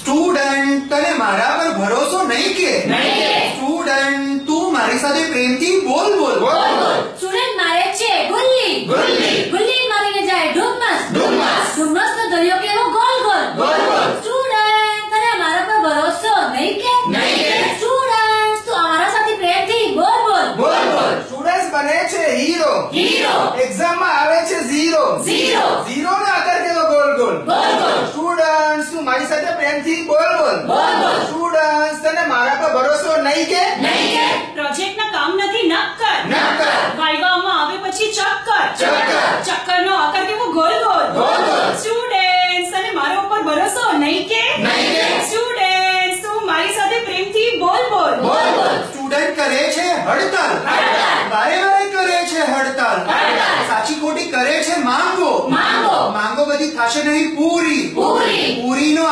student તને મારા પર ભરોસો નહીં કે સ્ટુડન્ટ તું મારી સાથે પ્રેમથી બોલ બોલ સ્ટુડન્ટ મારે છે ગુલ્લી ગુલ્લી મારીને જાય ડુમ્મસ ડુમ્મસનો દરિયો કેવો ગોલ ગોલ સ્ટુડન્ટ તને મારા પર ભરોસો નહીં કે સ્ટુડન્ટ તું અમારા સાથે પ્રેમથી બોલ સ્ટુડન્ટ બને છે હીરો એક્ઝામ માં આવે છે ઝીરો નો આકાર કેવો ગોલ સ્ટુડન્ટ તું મારી સાથે પ્રેમથી બોલ સ્ટુડન્ટ તને મારા પર ભરોસો નહીં કે પ્રોજેક્ટ ના કામ નથી નક્કર વાયવામાં આવે પછી ચક્કર નો આકાર કેવો ગોલ સ્ટુડન્ટ્સ તને મારા ઉપર ભરોસો નહીં કે સ્ટુડન્ટ્સ તું મારી સાથે પ્રેમથી બોલ સ્ટુડન્ટ કરે છે હડતાલ વારે કરે છે હડતાલ સાચી ખોટી કરે છે માંગો બધી થશે નહીં પૂરી નો